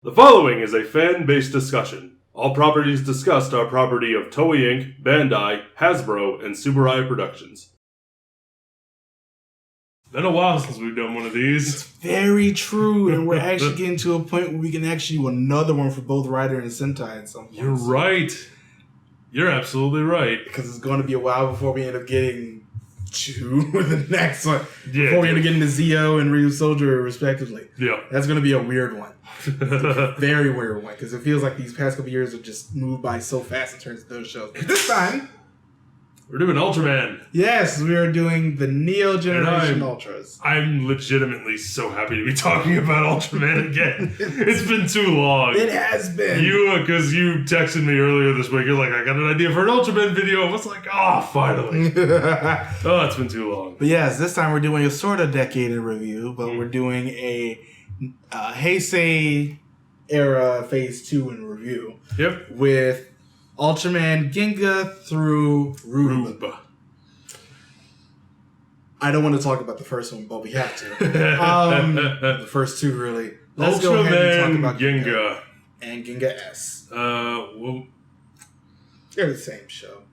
The following is a fan-based discussion. All properties discussed are property of Toei Inc., Bandai, Hasbro, and Subaru Productions. Been a while since we've done one of these. It's very true, and we're actually getting to a point where we can actually do another one for both Rider and Sentai at some point. You're right. You're absolutely right. Because it's going to be a while before we end up getting to the next one. Yeah, before we end up getting to Zeo and Ryu Soldier, respectively. Yeah. That's going to be a weird one. A very weird one, because it feels like these past couple years have just moved by so fast in terms of those shows. But this time, we're doing Ultraman. Yes, we are doing the Neo Generation Ultras. I'm legitimately so happy to be talking about Ultraman again. It's been too long. It has been. Because you texted me earlier this week. You're like, I got an idea for an Ultraman video. I was like, finally. Oh, it's been too long. But yes, this time we're doing a sort of decade in review, but we're doing a Heisei era Phase 2 in review. Yep. With Ultraman Ginga through Rube. I don't want to talk about the first one, but we have to. The first two, really. Let's go ahead and talk about Ginga and Ginga S. Well, they're the same show.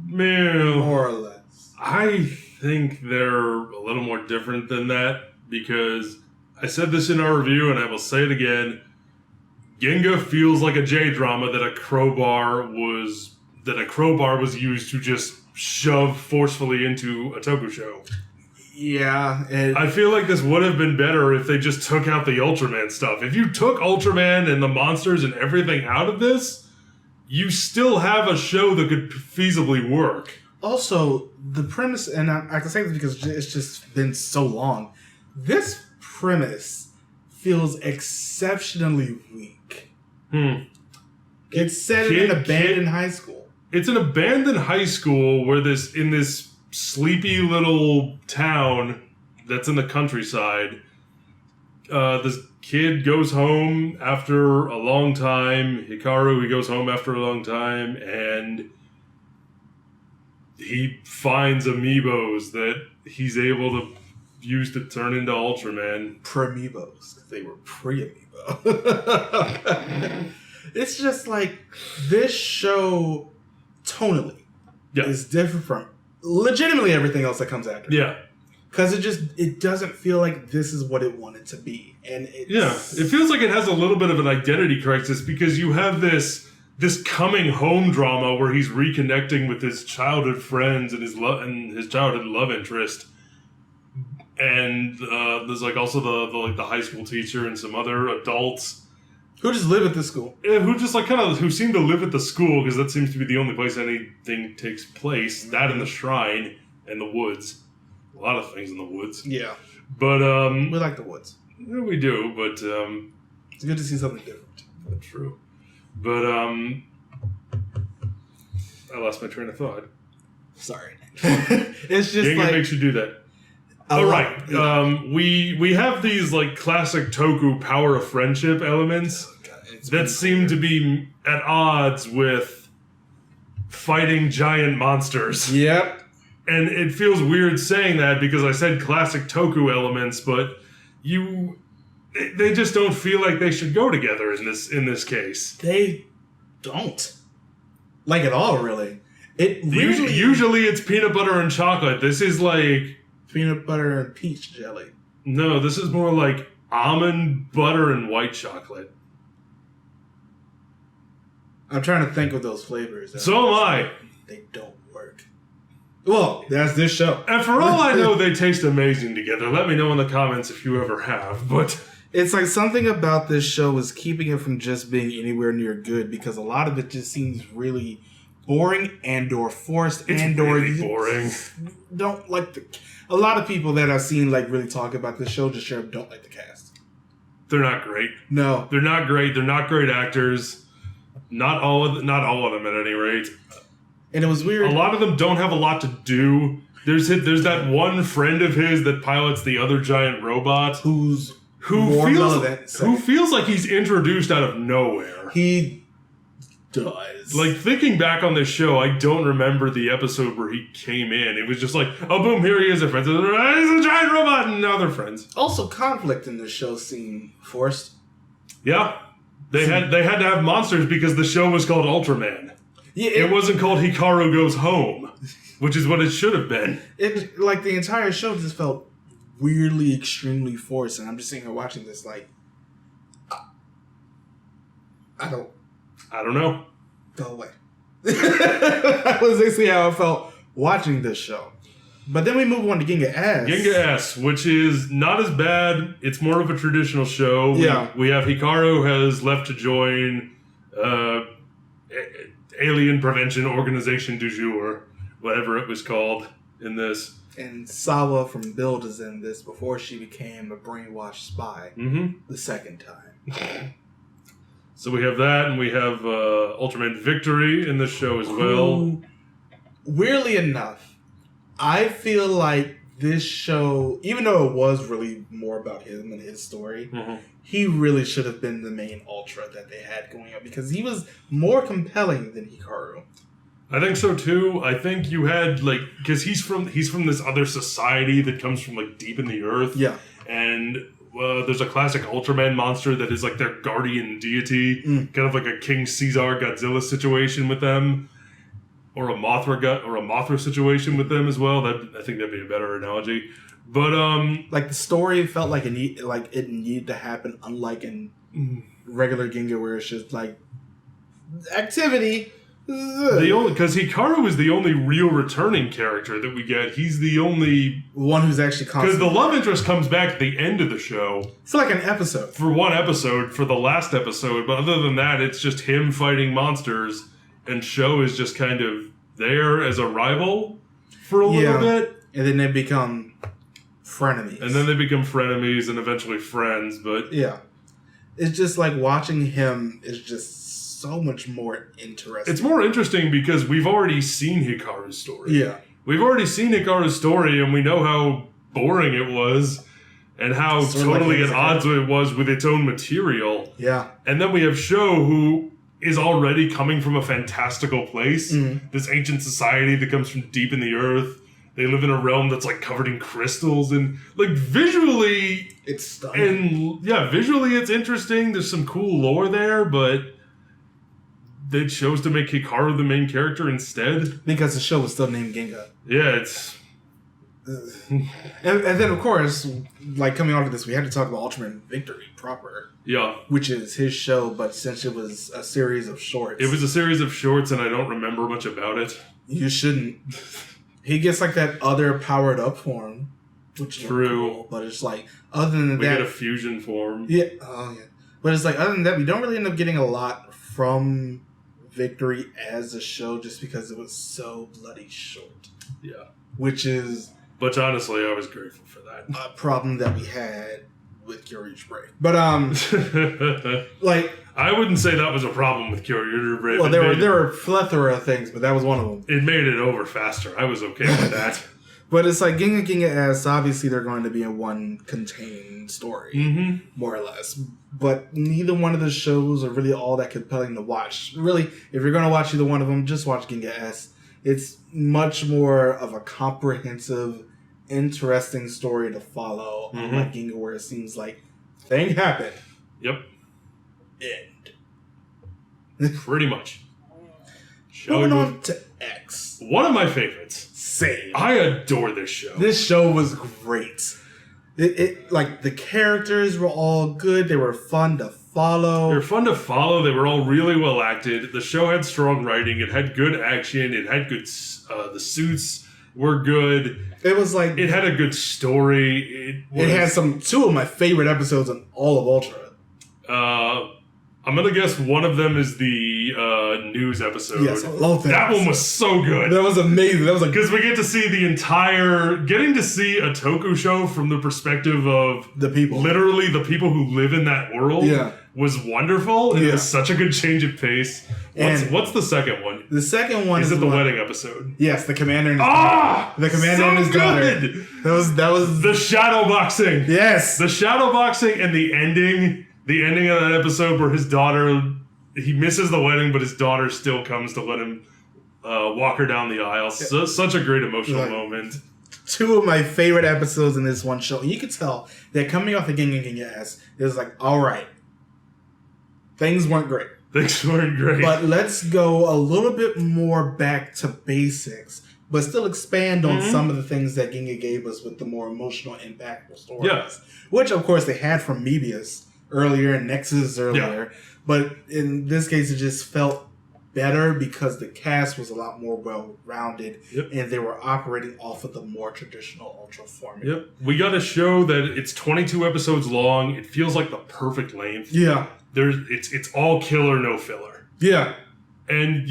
More or less. I think they're a little more different than that because I said this in our review and I will say it again. Ginga feels like a J-drama that a crowbar was used to just shove forcefully into a Toku show. Yeah. I feel like this would have been better if they just took out the Ultraman stuff. If you took Ultraman and the monsters and everything out of this, you still have a show that could feasibly work. Also, the premise, and I can say this because it's just been so long, this premise feels exceptionally weak. It's set in an abandoned high school. It's an abandoned high school where in this sleepy little town that's in the countryside, this kid goes home after a long time. Hikaru, he goes home after a long time, and he finds amiibos that he's able to use to turn into Ultraman. Pre-amiibos. They were pre-amiibo. It's just like this show tonally is different from legitimately everything else that comes after. Yeah. Because it doesn't feel like this is what it wanted to be. And it feels like it has a little bit of an identity crisis because you have this coming home drama where he's reconnecting with his childhood friends and his childhood love interest. And there's like also the high school teacher and some other adults who just live at the school. Yeah, who seem to live at the school because that seems to be the only place anything takes place. That and the shrine and the woods. A lot of things in the woods. Yeah. But we like the woods. Yeah, we do, but it's good to see something different. That's true. But I lost my train of thought. Sorry. It's just Ginga makes you do that. All right. We have these like classic Toku power of friendship elements that seem to be at odds with fighting giant monsters. Yep. And it feels weird saying that because I said classic Toku elements, but they just don't feel like they should go together in this case. They don't. Like at all, really. Usually it's peanut butter and chocolate. This is like peanut butter and peach jelly. No, this is more like almond butter and white chocolate. I'm trying to think of those flavors. So am I. They don't work. Well, that's this show. And for all I know, they taste amazing together. Let me know in the comments if you ever have. But it's like something about this show is keeping it from just being anywhere near good because a lot of it just seems really boring and/or forced and/or really boring. Don't like a lot of people that I've seen like really talk about this show just straight up don't like the cast. They're not great. No, they're not great. They're not great actors. Not all of them at any rate. And it was weird. A lot of them don't have a lot to do. There's that one friend of his that pilots the other giant robot who feels like he's introduced out of nowhere. He does. Like, thinking back on this show, I don't remember the episode where he came in. It was just like, oh, boom, here he is, a friend. He's a giant robot, and now they're friends. Also, conflict in this show seemed forced. Yeah. They had to have monsters because the show was called Ultraman. Yeah, it wasn't called Hikaru Goes Home, which is what it should have been. It like the entire show just felt weirdly extremely forced, and I'm just sitting here watching this like I don't know. Go away. That was basically how I felt watching this show. But then we move on to Ginga S. Ginga S, which is not as bad. It's more of a traditional show. Yeah. We have Hikaru has left to join Alien Prevention Organization du jour, whatever it was called in this. And Sawa from Build is in this before she became a brainwashed spy the second time. So we have that, and we have Ultraman Victory in this show as well. Weirdly enough, I feel like this show, even though it was really more about him and his story, he really should have been the main Ultra that they had going on because he was more compelling than Hikaru. I think so too. I think you had because he's from this other society that comes from deep in the earth. Yeah, and there's a classic Ultraman monster that is their guardian deity, kind of like a King Caesar Godzilla situation with them. Or a Mothra situation with them as well. I think that'd be a better analogy. But the story felt like it needed to happen, unlike in regular Ginga where it's just activity. Because Hikaru is the only real returning character that we get. He's the only one who's actually because the love interest comes back at the end of the show for an episode. For one episode, for the last episode. But other than that, it's just him fighting monsters. And Sho is just kind of there as a rival for a little bit. And then they become frenemies. And eventually friends. But yeah. It's just watching him is just so much more interesting. It's more interesting because we've already seen Hikaru's story. Yeah. We've already seen Hikaru's story and we know how boring it was and how totally at odds it was with its own material. Yeah. And then we have Sho, who is already coming from a fantastical place. This ancient society that comes from deep in the earth. They live in a realm that's covered in crystals and visually it's stunning. And visually it's interesting. There's some cool lore there, but they chose to make Hikaru the main character instead. Because the show was still named Ginga. Yeah, it's and then of course, coming onto this, we had to talk about Ultraman Victory proper. Yeah. Which is his show, but since it was a series of shorts. It was a series of shorts, and I don't remember much about it. You shouldn't. He gets that other powered up form, which is cool, but it's other than that, we get a fusion form. Yeah. Oh yeah. But it's other than that, we don't really end up getting a lot from Victory as a show, just because it was so bloody short. Yeah. But honestly, I was grateful for that. A problem that we had with Kyoryu's Brave. But I wouldn't say that was a problem with Kyoryu's Brave. Well, there were a plethora of things, but that was one of them. It made it over faster. I was okay with that. But it's Ginga S, obviously they're going to be in one contained story, more or less. But neither one of the shows are really all that compelling to watch. Really, if you're going to watch either one of them, just watch Ginga S. It's much more of a comprehensive, interesting story to follow, unlike Ginga, where it seems thing happened. Yep. End. Pretty much. Moving on to X. One of my favorites. Same. I adore this show. This show was great. The characters were all good. They were fun to follow. They were all really well acted. The show had strong writing. It had good action. It had good... the suits were good. It was it had a good story. It had two of my favorite episodes in all of Ultra. I'm gonna guess one of them is the news episode. Yes, I love that. That one was so good. That was amazing. That was because we get to see getting to see a Toku show from the perspective of the people, literally the people who live in that world. Yeah. Was wonderful. It was such a good change of pace. What's the second one? The second one is it the wedding episode? Yes, the commander and his and his daughter. That was the shadow boxing. Yes, the shadow boxing and the ending. The ending of that episode where his daughter, he misses the wedding, but his daughter still comes to let him walk her down the aisle. So, such a great emotional moment. Two of my favorite episodes in this one show. And you could tell that coming off of Ginga S, it was all right. Things weren't great. Things weren't great. But let's go a little bit more back to basics, but still expand on some of the things that Ginga gave us with the more emotional, impactful stories. Yeah. Which, of course, they had from Mebius earlier and Nexus earlier. Yeah. But in this case, it just felt better because the cast was a lot more well-rounded and they were operating off of the more traditional Ultra formula. Yep. We got a show that it's 22 episodes long. It feels like the perfect length. Yeah. It's all killer, no filler. Yeah. And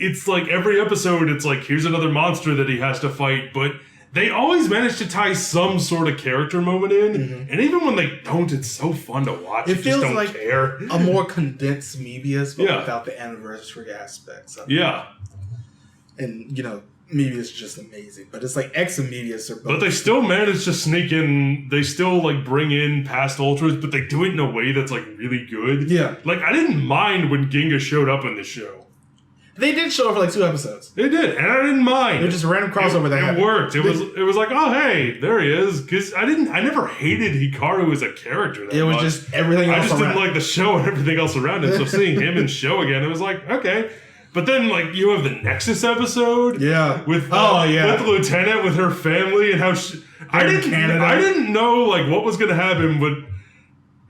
it's like every episode, it's like, here's another monster that he has to fight, but they always manage to tie some sort of character moment in, and even when they don't, it's so fun to watch. It feels just don't like care. A more condensed Mebius, but without the anniversary aspects of it. Yeah. And, Mebius is just amazing. But it's like X and Mebius are both. But they still manage to sneak in, they still, bring in past Ultras, but they do it in a way that's, really good. Yeah. I didn't mind when Ginga showed up in the show. They did show up for 2 episodes. They did, and I didn't mind. It was just a random crossover that happened. It worked. It was like, oh hey, there he is. Because I never hated Hikaru as a character that It was much. just everything else I just around. didn't like the show and everything else around it. So seeing him in show again, it was like, okay. But then you have the Nexus episode. Yeah. With the Lieutenant with her family and how I didn't know what was gonna happen, but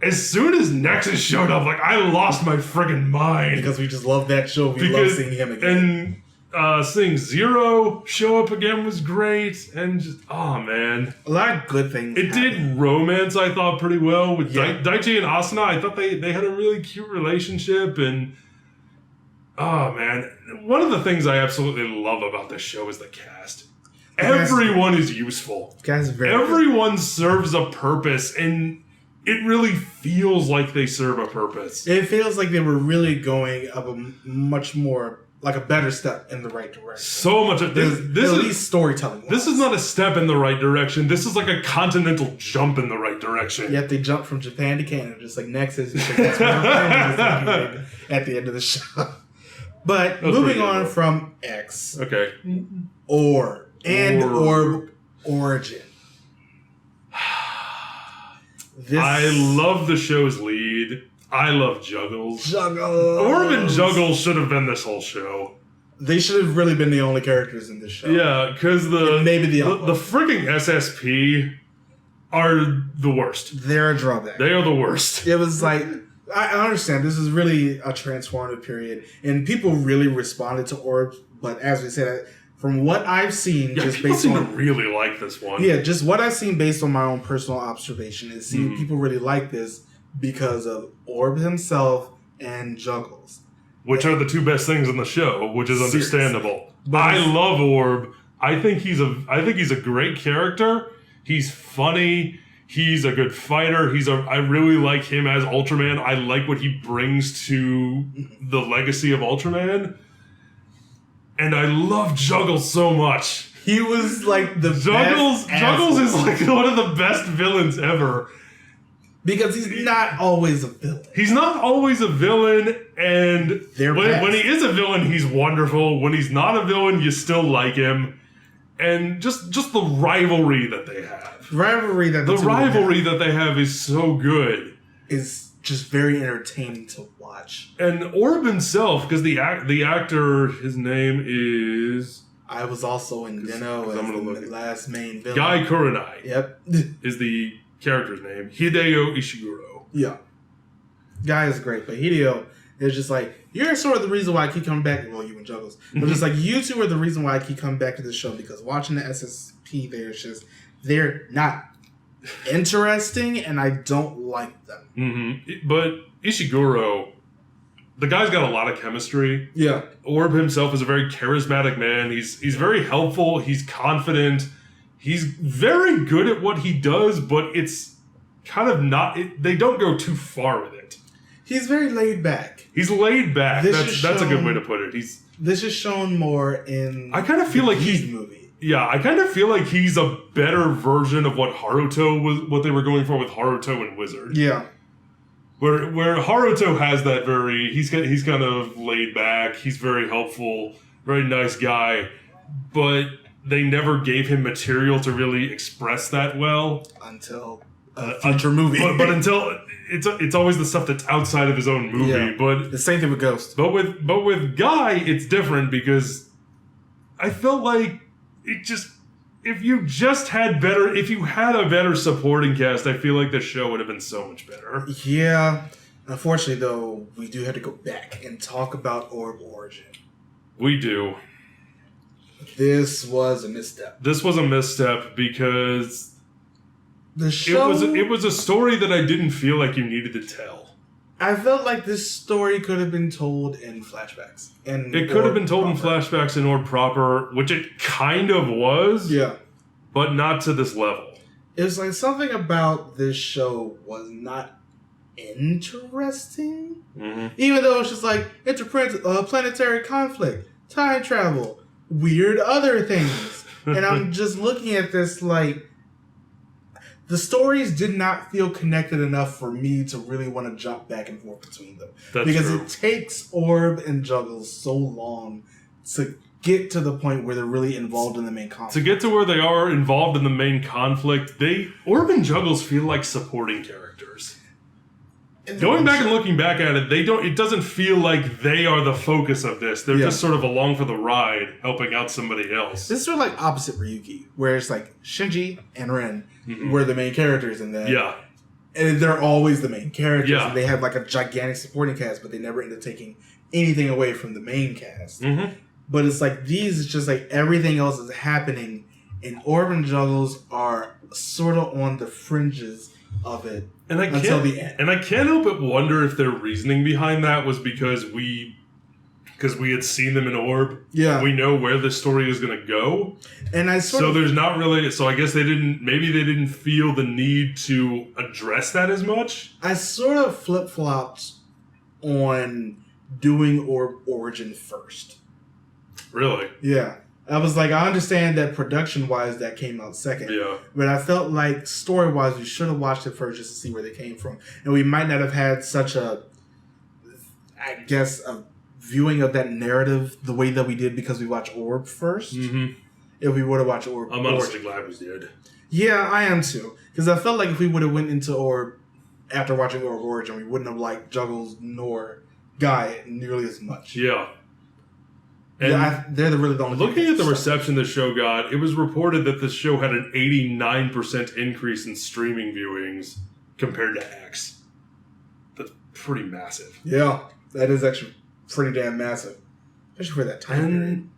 as soon as Nexus showed up, I lost my friggin' mind. Because we just love that show. We love seeing him again. And seeing Zero show up again was great. And just, oh man. A lot of good things. It did romance, I thought, pretty well. With Daichi and Asuna, I thought they had a really cute relationship. And, oh man. One of the things I absolutely love about this show is the cast. Everyone is useful. The cast is very Everyone good. serves a purpose. And it really feels like they serve a purpose. It feels like they were really going up a much more, a better step in the right direction. So much of this at least storytelling. This is not a step in the right direction. This is like a continental jump in the right direction. Yet they jumped from Japan to Canada, just like Nexus. That's where our family is located at the end of the show. But moving on from X. Okay. Orb. Orb Origin. I love the show's lead. I love Juggles. Juggles. Orb and Juggles should have been this whole show. They should have really been the only characters in this show. Yeah, because the freaking SSP are the worst. They're a drawback. They are the worst. It was like, I understand this is really a transformative period, and people really responded to Orb, but as we said, from what I've seen, just people based seem on to really like this one. Yeah, just what I've seen based on my own personal observation is seeing people really like this because of Orb himself and Juggles, which are the two best things in the show, which is understandable. I love Orb. I think he's a great character. He's funny. He's a good fighter. I really like him as Ultraman. I like what he brings to the legacy of Ultraman. And I love Juggles so much. He was like the Juggles. best Juggles is like one of the best villains ever. Because he's not always a villain. He's not always a villain, and when he is a villain, he's wonderful. When he's not a villain, you still like him. And just the rivalry that they have. The rivalry that they have is so good. Is just very entertaining to watch. And Orb himself, because the actor, his name is... I was also in Deno as the last main villain. Guy Kurenai. Yep. Is the character's name. Hideo Ishiguro. Yeah. Guy is great, but Hideo is just like, you're sort of the reason why I keep coming back. Well, you and Juggles. But just like, you two are the reason why I keep coming back to this show, because watching the SSP, they're not interesting, and I don't like them. Mm-hmm. But Ishiguro, the guy's got a lot of chemistry. Yeah. Orb himself is a very charismatic man. He's very helpful. He's confident. He's very good at what he does, but it's kind of not... they don't go too far with it. He's very laid back. He's laid back. That's a good way to put it. This is shown more in... I kind of feel like he's... movie. Yeah, I kind of feel like he's a better version of what Haruto was, what they were going for with Haruto and Wizard. Yeah. Where Haruto has that he's kind of laid back, he's very helpful, very nice guy, but they never gave him material to really express that well. Until a future movie. But until... it's always the stuff that's outside of his own movie. Yeah. But the same thing with Ghost. But with Guy, it's different because I felt like if you had a better supporting cast, I feel like the show would have been so much better. Yeah. Unfortunately, though, we do have to go back and talk about Orb Origin. We do. This was a misstep. This was a misstep because the show... It was a story that I didn't feel like you needed to tell. I felt like this story could have been told in flashbacks. It could have been told in flashbacks in Orb proper, which it kind of was. Yeah. But not to this level. It was like something about this show was not interesting. Mm-hmm. Even though it's just like interplanetary conflict, time travel, weird other things. And I'm just looking at this like the stories did not feel connected enough for me to really want to jump back and forth between them. That's because true. It takes Orb and Juggles so long to get to the point where they're really involved in the main conflict. To get to where they are involved in the main conflict, Orb and Juggles feel like supporting characters. Going back and looking back at it, it doesn't feel like they are the focus of this. They're just sort of along for the ride, helping out somebody else. This is sort of like opposite Ryuki, where it's like Shinji and Ren were the main characters in that. Yeah. And they're always the main characters. Yeah. And they have like a gigantic supporting cast, but they never end up taking anything away from the main cast. Mm-hmm. But it's like these, it's just like everything else is happening, and Orb and Juggles are sort of on the fringes of it until the end. And I can't help but wonder if their reasoning behind that was because we had seen them in Orb. Yeah. We know where the story is going to go. And there's not really... So I guess they didn't feel the need to address that as much. I sort of flip-flopped on doing Orb Origin first. Really? Yeah. I was like, I understand that production-wise that came out second. Yeah. But I felt like story-wise we should have watched it first just to see where they came from. And we might not have had such a viewing of that narrative the way that we did because we watched Orb first. Mm-hmm. If we would have watched Orb. I'm honestly glad we did. Yeah, I am too. Because I felt like if we would have went into Orb after watching Orb Origin, we wouldn't have liked Juggles nor Guy nearly as much. Yeah. And they're really the only. Looking at the reception the show got, it was reported that this show had an 89% increase in streaming viewings compared to X. That's pretty massive. Yeah, that is actually pretty damn massive, especially for that time period.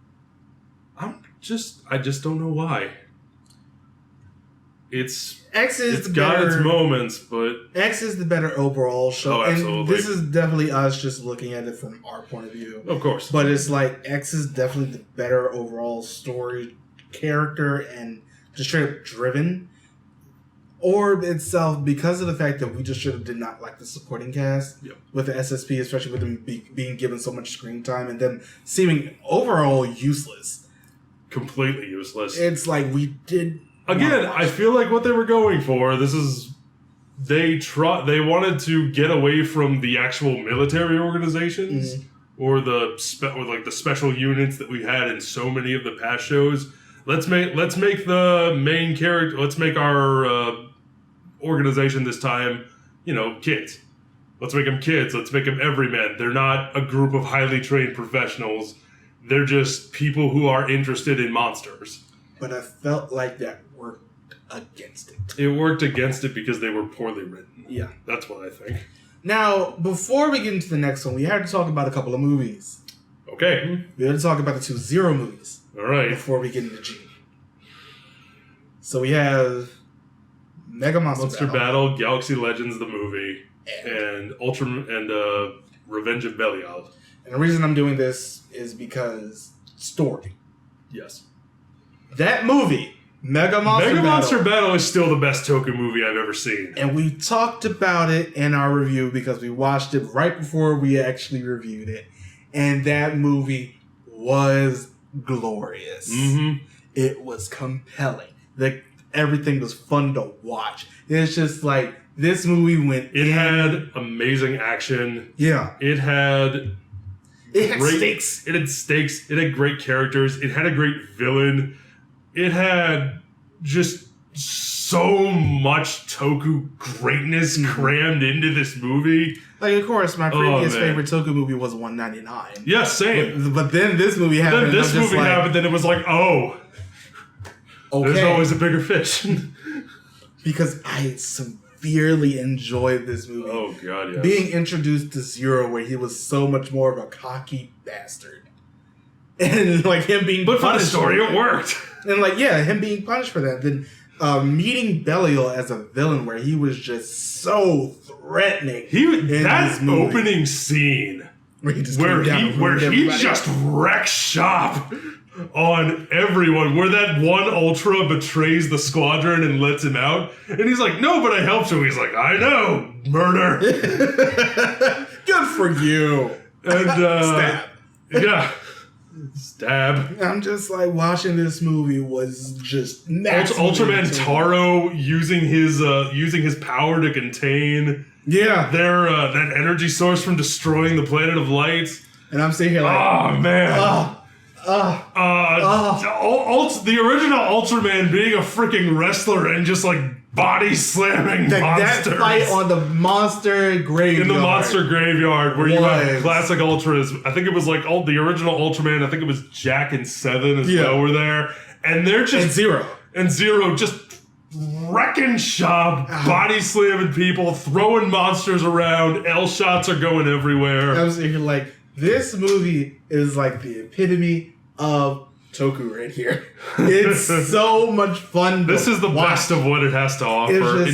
I just don't know why. It's its moments, but X is the better overall show. Oh, absolutely. And this is definitely us just looking at it from our point of view. Of course. But it's like X is definitely the better overall story character and just straight up driven. Orb itself, because of the fact that we just should have did not like the supporting cast with the SSP, especially with them being given so much screen time and them seeming overall useless. Completely useless. It's like we did... Again, I feel like what they were going for, they wanted to get away from the actual military organizations or the special units that we had in so many of the past shows. Let's make the main character. Let's make our organization this time, kids. Let's make them kids. Let's make them everymen. They're not a group of highly trained professionals. They're just people who are interested in monsters. But I felt like that worked against it. It worked against it because they were poorly written. Yeah. That's what I think. Now, before we get into the next one, we had to talk about a couple of movies. Okay. We had to talk about the 2 Zero movies. All right. Before we get into G. So we have Mega Monster Battle, Galaxy Legends the movie, and Ultraman and Revenge of Belial. And the reason I'm doing this is because story. Yes. That movie, Mega Monster Battle is still the best Toku movie I've ever seen. And we talked about it in our review because we watched it right before we actually reviewed it. And that movie was glorious. Mm-hmm. It was compelling. Everything was fun to watch. It's just like, this movie went It had amazing action. Yeah. It had stakes. It had stakes. It had great characters. It had a great villain. It had just so much Toku greatness crammed into this movie. Like, of course, my previous favorite Toku movie was 199. Yeah, same. But then this movie happened. Then this movie happened, then it was like, oh, okay. There's always a bigger fish. Because I severely enjoyed this movie. Oh, God, yes. Being introduced to Zero, where he was so much more of a cocky bastard. And, like, him being But punished. for the story, it worked. And, like, yeah, him being punished for that. Then meeting Belial as a villain, where he was just so threatening. That opening scene where he just just wrecks shop on everyone, where that one Ultra betrays the squadron and lets him out, and he's like, no, but I helped you. He's like, I know, murder. Good for you. And stab. Yeah. Stab. I'm just like, watching this movie was just Ultraman Taro using his power to contain their that energy source from destroying the planet of light. And I'm sitting here like, oh man. The original Ultraman being a freaking wrestler and just like body slamming monsters. That fight on the monster graveyard. In the monster graveyard where you have classic Ultras. I think it was like the original Ultraman. I think it was Jack and Seven as well were there. And they're just... And Zero just wrecking shop, body slamming people, throwing monsters around. L shots are going everywhere. I was thinking like, this movie is like the epitome of Toku right here. It's so much fun. This is the best of what it has to offer,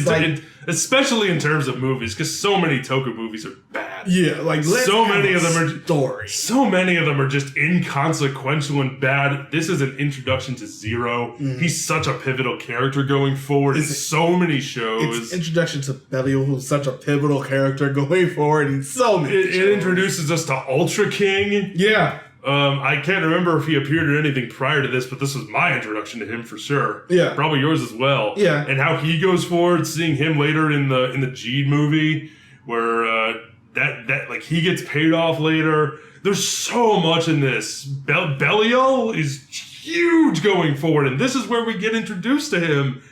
especially in terms of movies, because so many Toku movies are bad. Yeah, like so many of them are story. So many of them are just inconsequential and bad. This is an introduction to Zero. He's such a pivotal character going forward in so many shows. It's introduction to Belial, who's such a pivotal character going forward in so many. It introduces us to Ultra King. Yeah. I can't remember if he appeared in anything prior to this, but this was my introduction to him for sure. Yeah. Probably yours as well. Yeah. And how he goes forward, seeing him later in the Geed movie, where that like he gets paid off later. There's so much in this. Belial is huge going forward, and this is where we get introduced to him.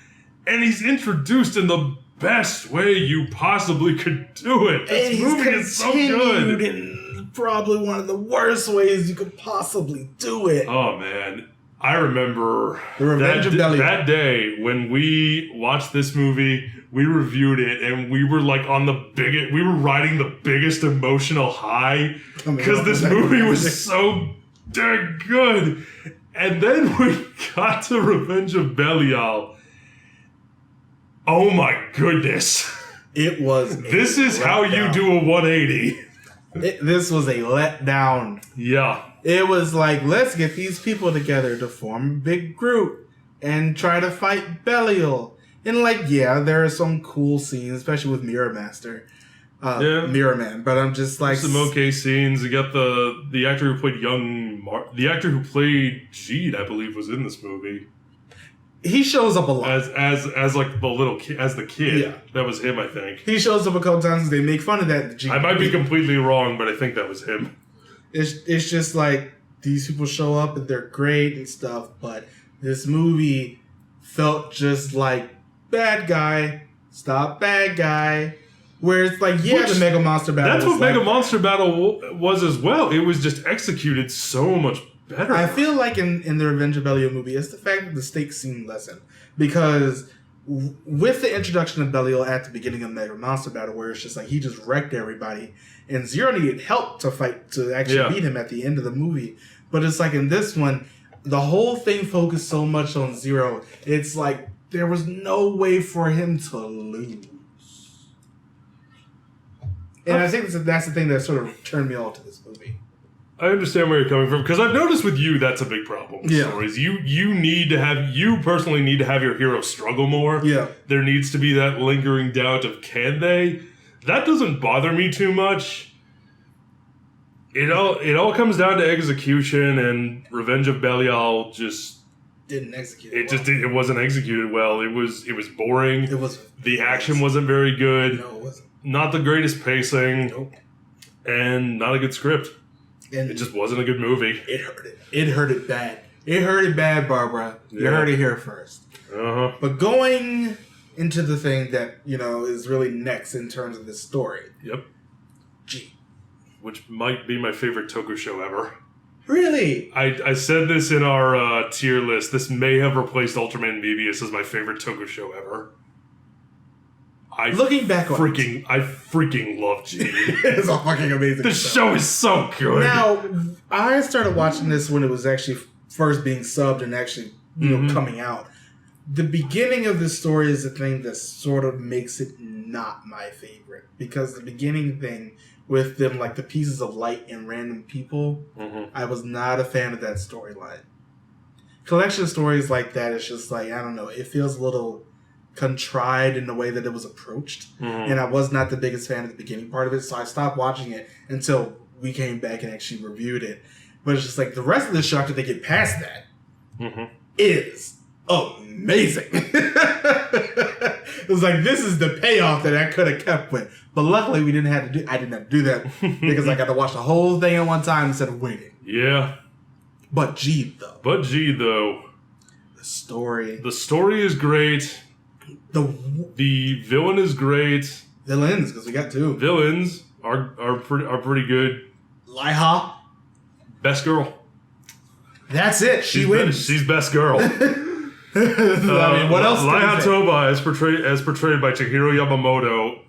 And he's introduced in the best way you possibly could do it. This movie is so good. In probably one of the worst ways you could possibly do it. Oh man, I remember The Revenge of Belial. That day when we watched this movie, we reviewed it, and we were like we were riding the biggest emotional high because this movie was so dang good. And then we got to Revenge of Belial. Oh my goodness. It was. This is how you do a 180. This was a letdown. Yeah. It was like, let's get these people together to form a big group and try to fight Belial. And like, yeah, there are some cool scenes, especially with Mirror Master. Mirror Man. But I'm just like... Some okay scenes. You got the actor who played the actor who played Geed, I believe, was in this movie. He shows up a lot. As like the little kid, as the kid. Yeah. That was him, I think. He shows up a couple times. They make fun of that. I might be completely wrong, but I think that was him. It's just like, these people show up and they're great and stuff, but this movie felt just like bad guy, stop bad guy. Where it's like, the Mega Monster Battle. That's what Mega Monster Battle was as well. It was just executed so much better. I feel like in the Revenge of Belial movie, it's the fact that the stakes seem lessened. Because with the introduction of Belial at the beginning of Mega Monster Battle, where it's just like he just wrecked everybody, and Zero needed help to actually beat him at the end of the movie. But it's like in this one, the whole thing focused so much on Zero. It's like there was no way for him to lose. And I think that's the thing that sort of turned me on to this movie. I understand where you're coming from, because I've noticed with you that's a big problem with stories. You personally need to have your hero struggle more. Yeah. There needs to be that lingering doubt of can they? That doesn't bother me too much. It all comes down to execution, and Revenge of Belial just didn't execute. It wasn't executed well. It was boring. The action wasn't very good. No, it wasn't. Not the greatest pacing. Nope. And not a good script. And it just wasn't a good movie. It hurt it. It hurt it bad. It hurt it bad, Barbara. You heard it here first. Uh-huh. But going into the thing that, is really next in terms of this story. Yep. Geed. Which might be my favorite Toku show ever. Really? I said this in our tier list. This may have replaced Ultraman Mebius as my favorite Toku show ever. Looking back on it, I freaking love Geed. It's a fucking amazing This show is so good. Now, I started watching this when it was actually first being subbed and actually, coming out. The beginning of this story is the thing that sort of makes it not my favorite. Because the beginning thing with them, like the pieces of light and random people, I was not a fan of that storyline. Collection of stories like that is just like, I don't know, it feels a little contrived in the way that it was approached. And I was not the biggest fan of the beginning part of it, so I stopped watching it until we came back and actually reviewed it. But it's just like the rest of the show, after they get past that, is amazing. It was like, this is the payoff that I could have kept with. But luckily I didn't have to do that because I got to watch the whole thing at one time instead of waiting. Yeah. But Geed though. The story is great. The villain is great. Villains, because we got two. Villains are pretty good. Laiha. Best girl. That's it. She wins. She's best girl. I mean, what else? Laiha Toba, as portrayed by Chihiro Yamamoto,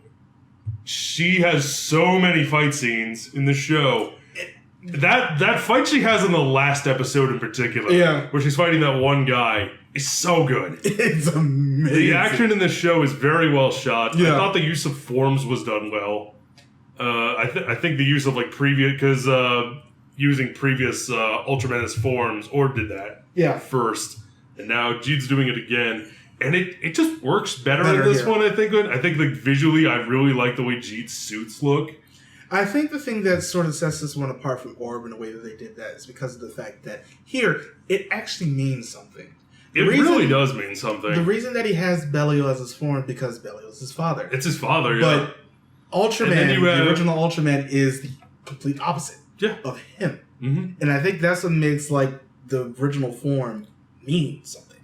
she has so many fight scenes in the show. That fight she has in the last episode in particular, where she's fighting that one guy, is so good. It's amazing. The action in this show is very well shot. I thought the use of forms was done well. I think the use of using previous Ultraman as forms, Orb did that first, and now Geed's doing it again, and it just works better in this one. I think visually, I really like the way Geed's suits look. I think the thing that sort of sets this one apart from Orb in the way that they did that is because of the fact that here, it actually means something. It really does mean something. The reason that he has Belial as his form because Belial is his father. It's his father, yeah. But Ultraman, the original Ultraman, is the complete opposite of him. And I think that's what makes the original form mean something.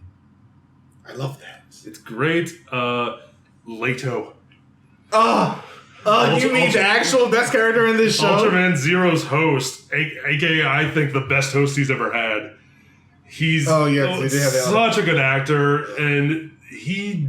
I love that. It's great. Leto. You mean the actual best character in this show? Ultraman Zero's host, aka I think the best host he's ever had. He's such a good actor, and he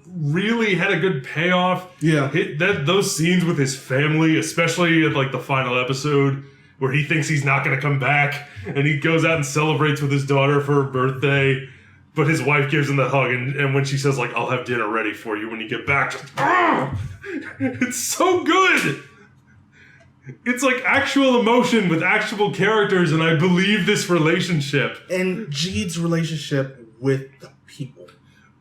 really had a good payoff. Yeah, those scenes with his family, especially at the final episode where he thinks he's not going to come back, and he goes out and celebrates with his daughter for her birthday. But his wife gives him the hug, and when she says, I'll have dinner ready for you when you get back, it's so good! It's actual emotion with actual characters, and I believe this relationship. And Geed's relationship with the people.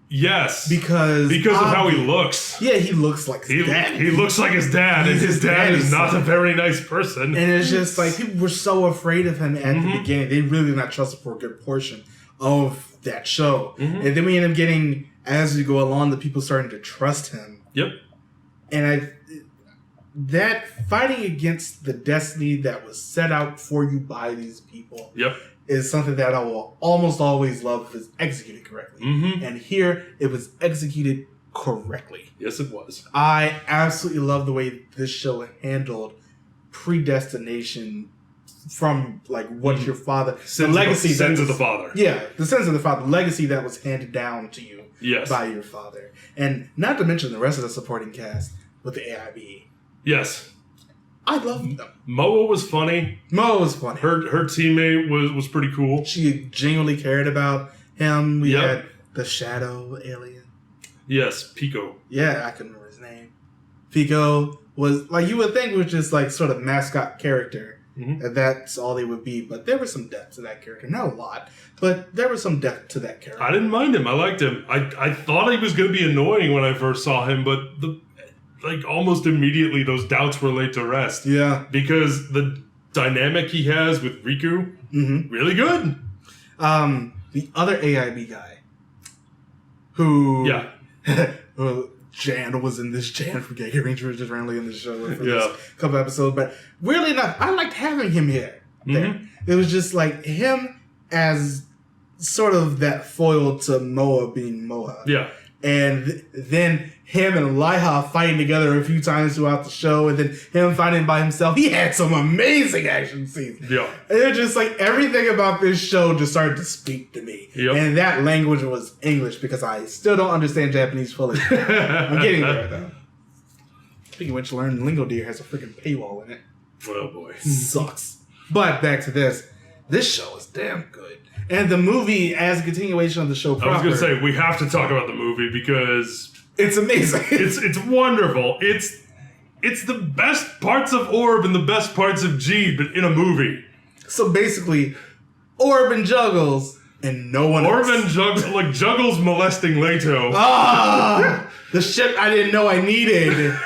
Yes. Because of how he looks. Yeah, he looks like his dad. He looks like his dad, and his dad is not a very nice person. And it's just people were so afraid of him at the beginning. They really did not trust him for a good portion of that show. And then we end up getting, as we go along, the people starting to trust him. Yep. And that fighting against the destiny that was set out for you by these people is something that I will almost always love if it's executed correctly. And here, it was executed correctly. Yes, it was. I absolutely love the way this show handled predestination from what's your father, the legacy, sins of the father. Yeah, the sins of the father, legacy that was handed down to you by your father, and not to mention the rest of the supporting cast with the AIB. Yes, I love them. Moa was funny. Her teammate was pretty cool. She genuinely cared about him. We had the shadow alien. Yes, Pico. Yeah, I couldn't remember his name. Pico was you would think was just sort of mascot character. And that's all they would be, but there was some depth to that character. Not a lot, but there was some depth to that character. I didn't mind him. I liked him. I thought he was going to be annoying when I first saw him, but almost immediately those doubts were laid to rest. Yeah, because the dynamic he has with Riku, really good. The other AIB guy, who Jan was in this. Jan from Gay Ranger was just randomly in the show for this couple episodes, but weirdly enough, I liked having him here. There. It was just him as sort of that foil to Moa being Moa. Yeah. And then him and Liha fighting together a few times throughout the show, and then him fighting by himself. He had some amazing action scenes. Yeah. And it's just like everything about this show just started to speak to me. Yep. And that language was English because I still don't understand Japanese fully. I'm getting there though. Speaking of which, Learn Lingo Deer has a freaking paywall in it. Oh boy. Sucks. But back to this. This show is damn good. And the movie, as a continuation of the show proper, I was going to say, we have to talk about the movie because it's amazing. it's wonderful. It's the best parts of Orb and the best parts of Geed, but in a movie. So basically, Orb and Juggles and no one else. Orb and Juggles molesting Leto. Ah! The shit I didn't know I needed.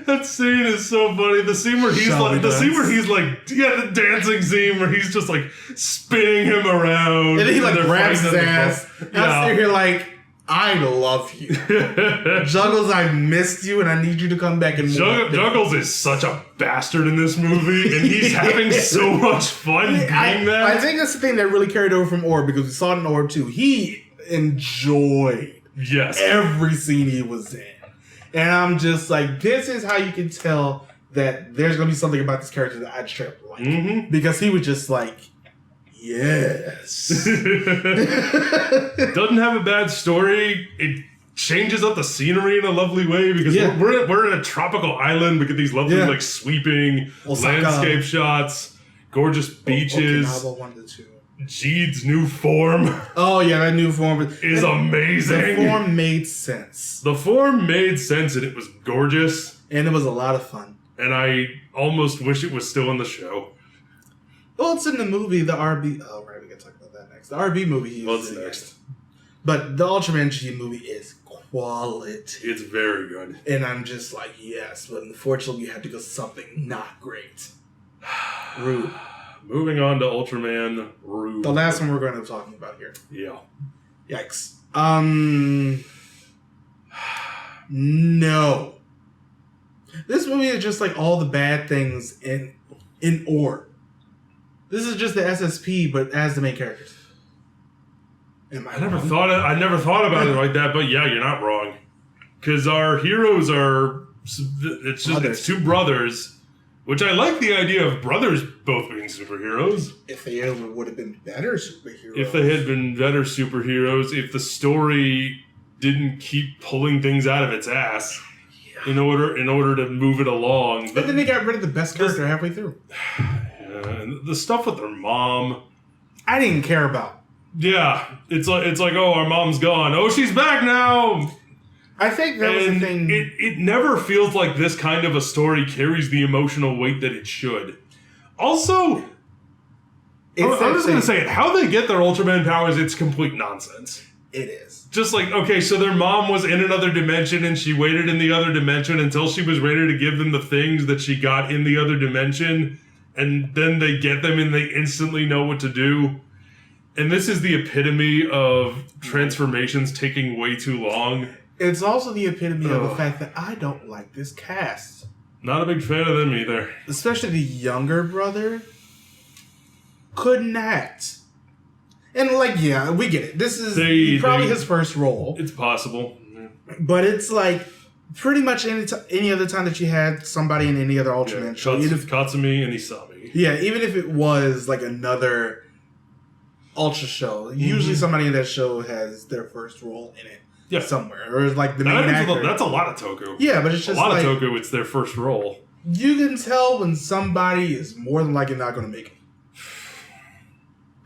That scene is so funny. The scene where he's the dancing scene where he's just like spinning him around. And then he like grabs his ass. Yeah. I'm sitting here like, I love you. Juggles, I missed you and I need you to come back and Juggles is such a bastard in this movie and he's having so much fun being that. I think that's the thing that really carried over from Orb because we saw it in Orb too. He enjoyed every scene he was in. And I'm just like, this is how you can tell that there's going to be something about this character that I just straight up like. Mm-hmm. Because he was just like, yes. Doesn't have a bad story. It changes up the scenery in a lovely way because we're in a tropical island. We get these lovely like sweeping landscape shots, gorgeous beaches. Okinawa 1 to 2. Geed's new form. Oh yeah, that new form is amazing. The form made sense. The form made sense and it was gorgeous. And it was a lot of fun. And I almost wish it was still in the show. Well, it's in the movie, the RB. Oh, right, we can talk about that next. The RB movie. What's next? But the Ultraman Geed movie is quality. It's very good. And I'm just like, yes, but unfortunately, you had to go something not great. Rude. Moving on to Ultraman Rude. The last one we're going to be talking about here. Yeah. Yikes. No. This movie is just like all the bad things in Orb. This is just the SSP, but as the main characters. I never thought about it like that, but yeah, you're not wrong. Because our heroes it's two brothers. Which I like the idea of brothers both being superheroes. If they would have been better superheroes. If they had been better superheroes, if the story didn't keep pulling things out of its ass in order to move it along. But then they got rid of the best character halfway through. And the stuff with their mom, I didn't care about. Yeah, it's like oh, our mom's gone. Oh, she's back now. I think that was the thing. It never feels like this kind of a story carries the emotional weight that it should. Also, I'm just going to say it. How they get their Ultraman powers, it's complete nonsense. It is. Just like, okay, so their mom was in another dimension and she waited in the other dimension until she was ready to give them the things that she got in the other dimension. And then they get them and they instantly know what to do. And this is the epitome of transformations taking way too long. It's also the epitome of the fact that I don't like this cast. Not a big fan of them either. Especially the younger brother. Couldn't act. And like, yeah, we get it. This is probably his first role. It's possible. But it's like, pretty much any other time that you had somebody in any other Ultraman show. Katsumi and Isami. Yeah, even if it was like another Ultra show, usually somebody in that show has their first role in it. Yeah. Somewhere. Or like the main actor. That's a lot of Toku. Yeah, but it's just a lot of Toku, it's their first role. You can tell when somebody is more than likely not going to make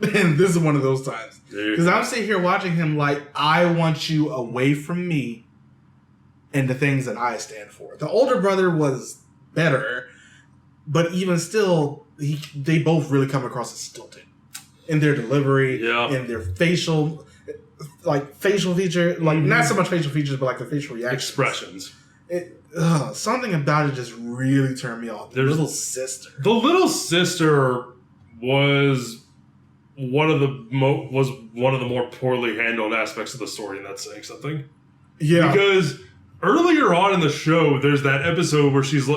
it. And this is one of those times. Because I'm sitting here watching him like, I want you away from me and the things that I stand for. The older brother was better, but even still, they both really come across as stilted. In their delivery, in their facial feature, like not so much facial features, but like the facial reactions. Expressions. Something about it just really turned me off. The little sister. The little sister was one of the more poorly handled aspects of the story, and that's saying something. Yeah. Because earlier on in the show, there's that episode where she sees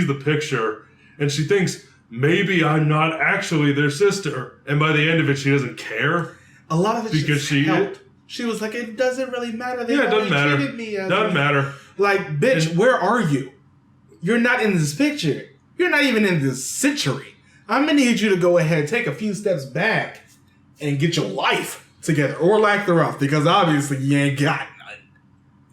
the picture and she thinks, maybe I'm not actually their sister. And by the end of it, she doesn't care. A lot of it because she helped. She was like, it doesn't really matter. They it doesn't matter. treated me as doesn't matter. Like, bitch, where are you? You're not in this picture. You're not even in this century. I'm going to need you to go ahead, take a few steps back, and get your life together. Or lack thereof, because obviously you ain't got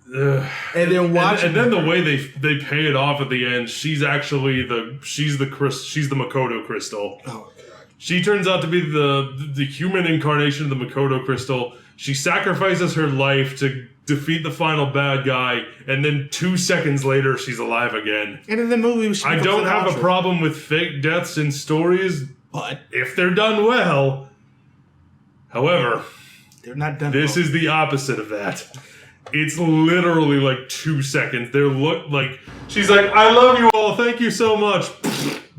none. And then watch. And then the way they pay it off at the end, she's actually she's the Makoto crystal. Oh, God. She turns out to be the human incarnation of the Makoto crystal. She sacrifices her life to defeat the final bad guy, and then 2 seconds later, she's alive again. And in the movie, I don't have a problem with fake deaths in stories, but if they're done well. However, they're not done. This is the opposite of that. It's literally like 2 seconds. She's like, I love you all, thank you so much.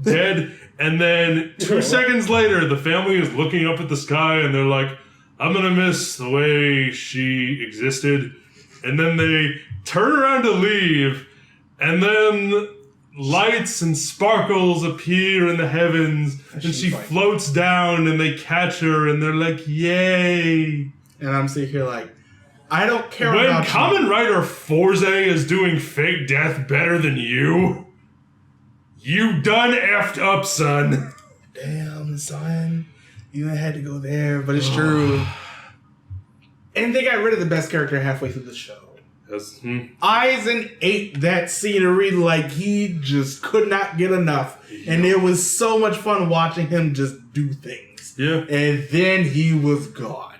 Dead. And then 2 seconds later, the family is looking up at the sky and they're like, I'm gonna miss the way she existed. And then they turn around to leave, and then lights and sparkles appear in the heavens, and she floats down, and they catch her, and they're like, yay. And I'm sitting here like, I don't care when about Kamen Rider Forze is doing fake death better than you, you done effed up, son. Damn, son. You had to go there, but it's true. And they got rid of the best character halfway through the show. Eisen ate that scenery like he just could not get enough. Yeah. And it was so much fun watching him just do things. Yeah. And then he was gone.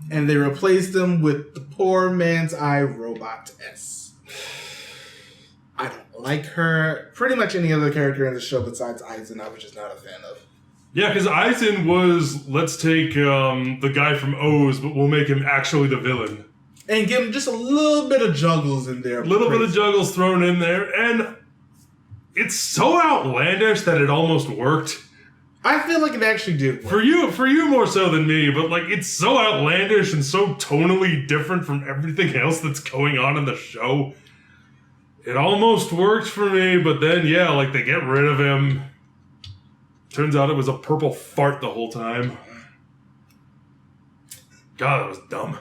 And they replaced him with the poor man's eye robot S. I don't like her. Pretty much any other character in the show besides Eisen, I was just not a fan of. Yeah, because Eisen was, let's take the guy from O's, but we'll make him actually the villain. And give him just a little bit of juggles in there. A little bit of juggles thrown in there, and it's so outlandish that it almost worked. I feel like it actually did work. For you more so than me, but like it's so outlandish and so tonally different from everything else that's going on in the show. It almost worked for me, but then yeah, like they get rid of him. Turns out it was a purple fart the whole time. God, that was dumb.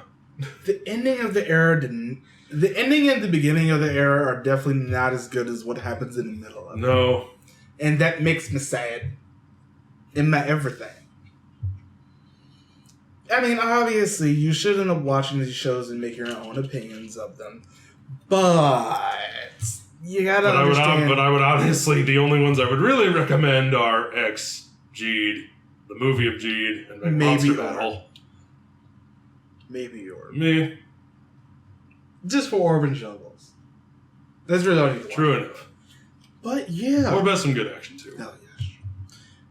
The ending of the era didn't. The ending and the beginning of the era are definitely not as good as what happens in the middle of it. No. And that makes me sad. In my everything. I mean, obviously, you should end up watching these shows and make your own opinions of them. But you gotta understand. But I would honestly, the only ones I would really recommend are X, Geed, the movie of Geed, and Monster Battle. Maybe Orb. Me. Just for Orb and Juggles. That's really all you want. True enough. But yeah. Orb has some good action too. Hell yes.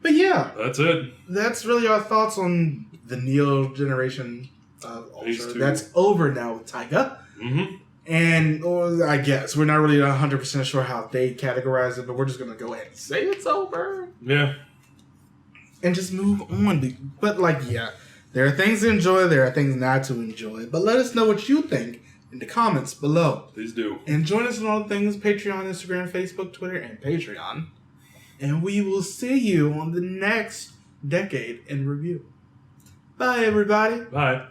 But yeah. That's it. That's really our thoughts on the Neo Generation Ultra. That's over now with Taiga. Mm-hmm. And I guess we're not really 100% sure how they categorize it, but we're just going to go ahead and say it's over. Yeah. And just move on. But yeah, there are things to enjoy, there are things not to enjoy. But let us know what you think in the comments below. Please do. And join us on all the things, Patreon, Instagram, Facebook, Twitter, and Patreon. And we will see you on the next Decade in Review. Bye, everybody. Bye.